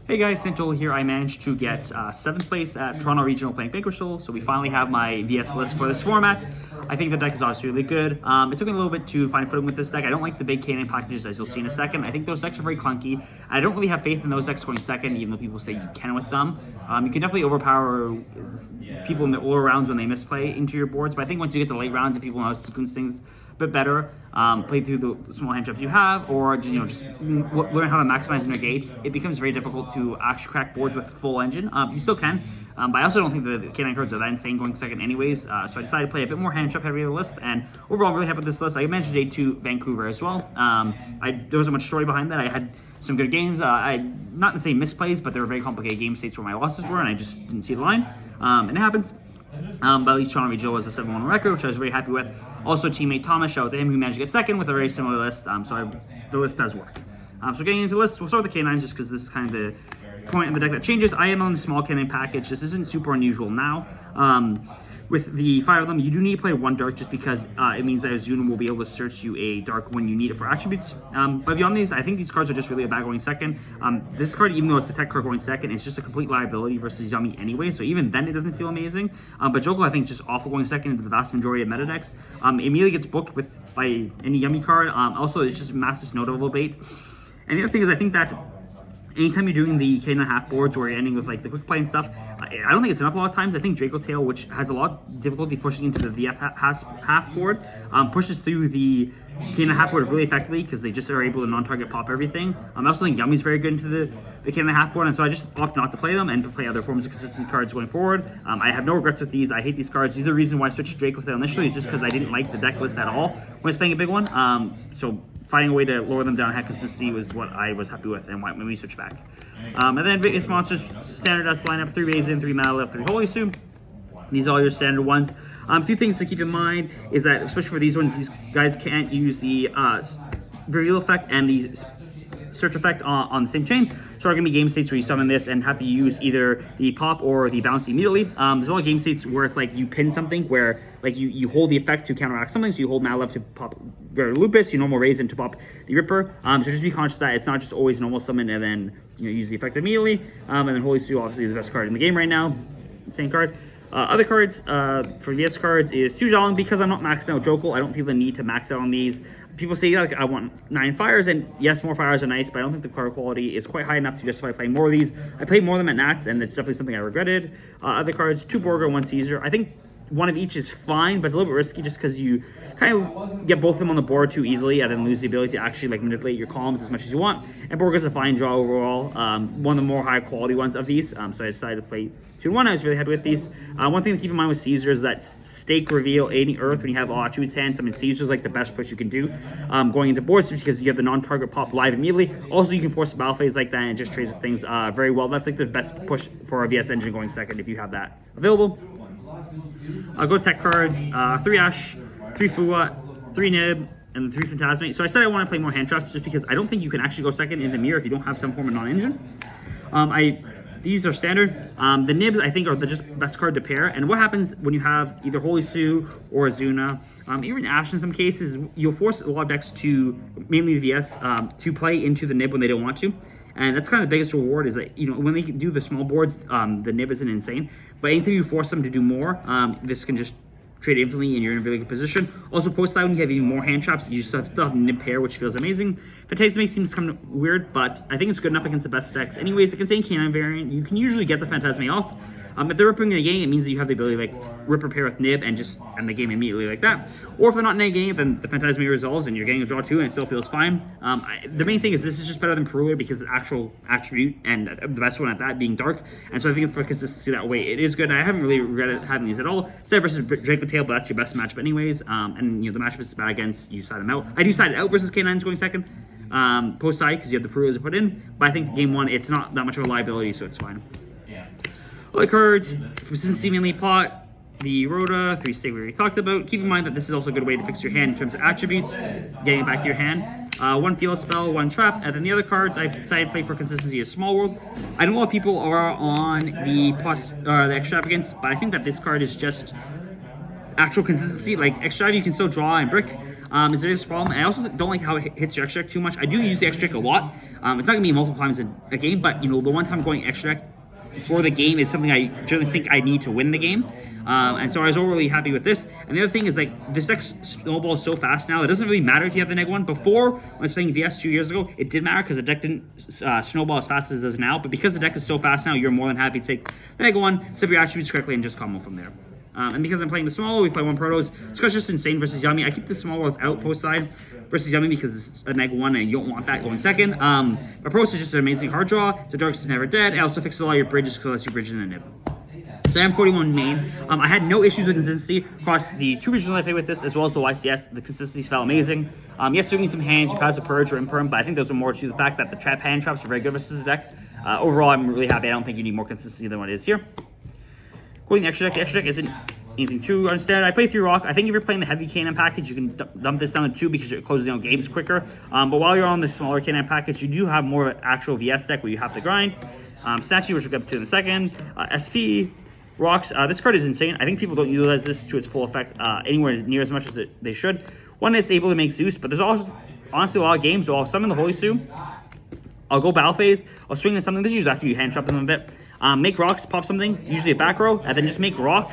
Hey guys, Santoli here. I managed to get 7th place at Toronto Regional playing Vanquish Soul, so we finally have my VS list for this format. I think the deck is obviously really good. It took me a little bit to find footing with this deck. I don't like the big canine packages, as you'll see in a second. I think those decks are very clunky. I don't really have faith in those decks going second, even though people say you can with them. You can definitely overpower people in the lower rounds when they misplay into your boards, but I think once you get to late rounds and people know how to sequence things a bit better, play through the small hand traps you have, or just learn how to maximize your gates, it becomes very difficult to actually crack boards with full engine. You still can, but I also don't think the canine cards are that insane going second anyways, so I decided to play a bit more hand trap heavy of the list, and overall I'm really happy with this list. I managed day 2 Vancouver as well. There wasn't much story behind that. I had some good games. Not to say misplays, but there were very complicated game states where my losses were, and I just didn't see the line, and it happens. But at least Toronto Regional was a 7-1 record, which I was very happy with. Also, teammate Thomas, shout out to him, who managed to get second with a very similar list. The list does work. So getting into the list, we'll start with the canines just because this is kind of the point in the deck that changes. I am on the small canine package. This isn't super unusual now. With the 5 of them, you do need to play 1 dark just because it means that Azuna will be able to search you a dark when you need it for attributes. But beyond these, I think these cards are just really a bad going second. This card, even though it's a tech card going second, it's just a complete liability versus Yummy anyway, so even then it doesn't feel amazing. But Jokel, I think, is just awful going second into the vast majority of meta decks. Immediately gets booked by any Yummy card. Also, it's just massive snow devil bait. And the other thing is, I think that anytime you're doing the K9 half boards where you're ending with like the quick play and stuff, I don't think it's enough a lot of times. I think Draco Tail, which has a lot of difficulty pushing into the VF half board, pushes through the K9 half board really effectively because they just are able to non-target pop everything. I also think Yummy's very good into the K9 half board, and so I just opt not to play them and to play other forms of consistency cards going forward. I have no regrets with these. I hate these cards. These are the reason why I switched Draco Tail initially, is just because I didn't like the deck list at all when I was playing a big one. So finding a way to lower them down and have consistency was what I was happy with and why when we switched back. And then Vegas Monsters, standard S lineup, 3 Raisin, 3 Malif, 3 Holy Stew. These are all your standard ones. A few things to keep in mind is that, especially for these ones, these guys can't use the reveal effect and the search effect on the same chain. So there are going to be game states where you summon this and have to use either the pop or the bounce immediately. There's a lot of game states where it's like you pin something where like you hold the effect to counteract something. So you hold Malif to pop Lupus, you normal Raisin to pop the Ripper. So just be conscious that it's not just always normal summon and then use the effect immediately. And then Holy Stew, obviously the best card in the game right now. Insane card. Other cards for VS cards is 2 Zhang. Because I'm not maxed out Jokel, I don't feel the need to max out on these. People say like I want 9 fires, and yes, more fires are nice, but I don't think the card quality is quite high enough to justify playing more of these. I played more of them at Nats, and it's definitely something I regretted. Other cards, 2 Borga, 1 Caesar. I think one of each is fine, but it's a little bit risky just because you kind of get both of them on the board too easily and then lose the ability to actually like manipulate your columns as much as you want. And Borga's a fine draw overall, one of the more high quality ones of these, so I decided to play 2 and 1. I was really happy with these. One thing to keep in mind with Caesar is that stake reveal any earth when you have all attributes hands. I mean, Caesar's like the best push you can do going into boards because you have the non-target pop live immediately. Also, you can force a battle phase like that and it just trades with things very well. That's like the best push for a VS engine going second if you have that available. I'll go tech cards, 3 Ash, 3 Fua, 3 Nib, and 3 Phantasmate. So I said I want to play more hand traps just because I don't think you can actually go second in the mirror if you don't have some form of non-engine. These are standard. The Nibs, I think, are the just best card to pair. And what happens when you have either Holy Stew or Azuna, even Ash in some cases, you'll force a lot of decks to, mainly the VS, to play into the Nib when they don't want to. And that's kind of the biggest reward is that, when they do the small boards, the Nib isn't insane. But anything you force them to do more, this can just trade infinitely and you're in a really good position. Also, post-side, when you have even more hand traps, you just still have Nib pair, which feels amazing. Phantasmate seems kind of weird, but I think it's good enough against the best decks. Anyways, it can say Canine variant. You can usually get the Phantasmate off. If they're ripping in a game, it means that you have the ability to like rip repair with Nib and just end the game immediately like that. Or if they're not negating it, then the Phantasmate resolves and you're getting a draw 2 and it still feels fine. The main thing is this is just better than Perulia because it's actual attribute and the best one at that being dark. And so I think for consistency that way, it is good. I haven't really regretted having these at all. Side versus Draco Tail, but that's your best matchup anyways. And the matchup is bad against, you side them out. I do side it out versus K9's going second. Post side because you have the Perulias to put in. But I think game 1, it's not that much of a liability, so it's fine. Other cards, consistency mainly pot, the Rhoda, 3 stake we already talked about. Keep in mind that this is also a good way to fix your hand in terms of attributes, getting it back to your hand. 1 field spell, 1 trap, and then the other cards I decided to play for consistency is Small World. I know a lot of people are on the extravagance, but I think that this card is just actual consistency. Like extra, you can still draw and brick. Is the biggest problem. And I also don't like how it hits your extra deck too much. I do use the extra deck a lot. It's not going to be multiple times a game, but the one time going extra deck for the game is something I generally think I need to win the game. And so I was overly happy with this. And the other thing is, like, this deck snowballs so fast now, it doesn't really matter if you have the -1. Before, when I was playing VS 2 years ago, it did matter because the deck didn't snowball as fast as it does now. But because the deck is so fast now, you're more than happy to take the -1, set your attributes correctly, and just combo from there. And because I'm playing the small, we play 1 Protos. It's just insane versus Yummy. I keep the small worlds out post side versus Yummy because it's a -1 and you don't want that going second. But Protos is just an amazing card draw. So Darkness is never dead. It also fixes all your bridges because you bridge in the nib. So I'm 41 main. I had no issues with consistency across the 2 regionals I played with this, as well as the YCS. The consistency felt amazing. Yes, there some hands, you cause a purge or imperm, but I think those are more to the fact that the trap hand traps are very good versus the deck. Overall, I'm really happy. I don't think you need more consistency than what it is here. Going the extra deck isn't anything too unstandard. I play 3 rock. I think if you're playing the heavy cannon package, you can dump this down to 2 because it closes down games quicker. But while you're on the smaller cannon package, you do have more of an actual VS deck where you have to grind. Statue, which we'll get to in a second. SP. Rocks. This card is insane. I think people don't utilize this to its full effect anywhere near as much as they should. One, it's able to make Zeus, but there's also honestly a lot of games. So I'll summon the Holy Sue. I'll go battle phase. I'll swing into something. This is usually after you hand trap them a bit. Make rocks, pop something, usually a back row, and then just make rock,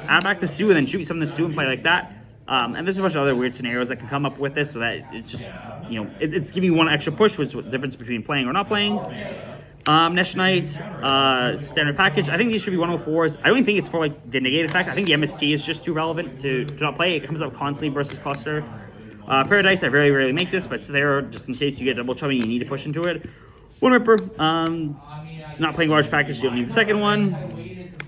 add back the Sue, and then shoot something to Sue and play like that. And there's a bunch of other weird scenarios that can come up with this, so that it's just, it's giving you one extra push, which is the difference between playing or not playing. Nesh Knight, standard package. I think these should be 104s. I don't even think it's for like the negate effect. I think the MST is just too relevant to not play. It comes up constantly versus Cluster. Paradise, I very rarely make this, but it's there just in case you get double chummy, you need to push into it. 1 Ripper, not playing large package, you don't need the second one.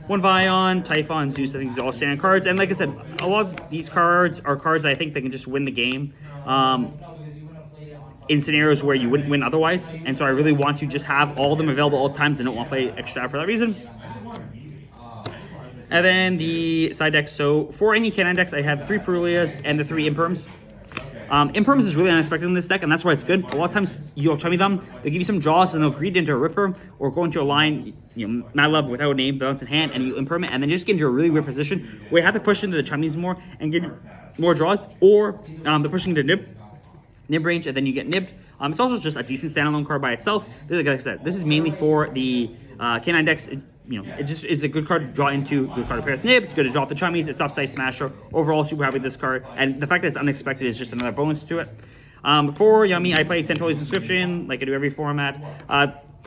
1 Vion, Typhon, Zeus, I think these are all standard cards. And like I said, a lot of these cards are cards I think that can just win the game. In scenarios where you wouldn't win otherwise. And so I really want to just have all of them available all the times and don't want to play extra for that reason. And then the side decks. So for any canine decks, I have 3 Perulias and the 3 Imperms. Imperms is really unexpected in this deck, and that's why it's good. A lot of times you'll chummy them, they'll give you some draws, and they'll greed into a Ripper, or go into a line, Mad Love without a name, balance in hand, and you imperm it, and then just get into a really weird position where you have to push into the chummies more and get more draws, or the pushing into nib range, and then you get nibbed. It's also just a decent standalone card by itself. Like I said, this is mainly for the canine decks. It just is a good card to draw into, good card to pair with nib. It's good to draw off the chummies. It stops Ice Smasher. Overall, super happy with this card, and the fact that it's unexpected is just another bonus to it. For Yummy, I played Santoli's Inscription, like I do every format.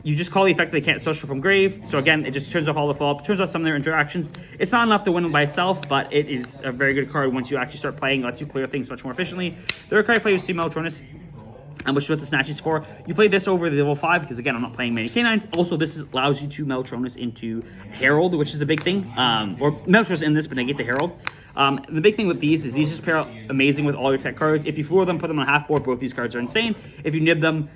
You just call the effect they can't special from grave. So again, it just turns off all the follow-up, turns off some of their interactions. It's not enough to win them by itself, but it is a very good card once you actually start playing. It lets you clear things much more efficiently. The other card I played was Meltronus, which is what the Snatches for. You play this over the level 5 because again, I'm not playing many canines. Also, this allows you to Meltronus into Herald, which is the big thing. Or Meltronus in this, but I get the Herald. The big thing with these is these just pair out amazing with all your tech cards. If you floor them, put them on half board, both these cards are insane. If you nib them,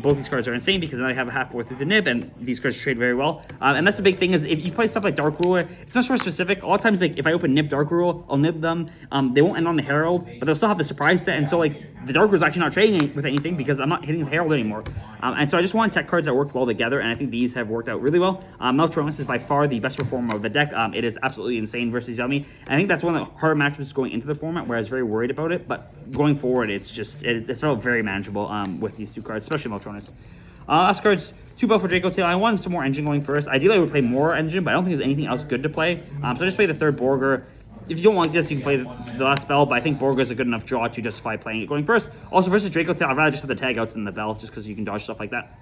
both these cards are insane because then I have a half board through the nib, and these cards trade very well. And that's the big thing is if you play stuff like Dark Ruler, it's not sort of specific. A lot of times, like if I open nib Dark Ruler, I'll nib them. They won't end on the Herald, but they'll still have the surprise set. And so like the Dark Ruler is actually not trading with anything because I'm not hitting the Herald anymore. And so I just want tech cards that work well together, and I think these have worked out really well. Meltronus is by far the best performer of the deck. It is absolutely insane versus Yummy. And I think that's one of the hard matchups going into the format where I was very worried about it, but going forward, it's felt very manageable with these 2 cards, especially Meltronus. Last cards, 2 buff for Draco Tail. I wanted some more engine going first. Ideally, I would play more engine, but I don't think there's anything else good to play. So I just play the 3rd Borger. If you don't want this, you can play the last spell, but I think Borger is a good enough draw to justify playing it going first. Also, versus Draco Tail, I'd rather just have the tag outs than the bell, just because you can dodge stuff like that.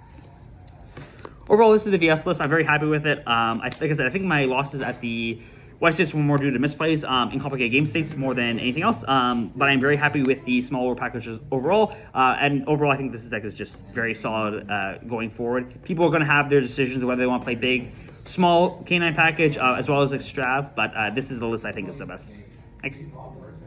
Overall, this is the VS list. I'm very happy with it. Like I said, I think my losses at the YCS were more due to misplays in complicated game states more than anything else. But I'm very happy with the smaller packages overall. And overall, I think this deck is just very solid going forward. People are going to have their decisions whether they want to play big, small canine package as well as extrav. But this is the list I think is the best. Thanks.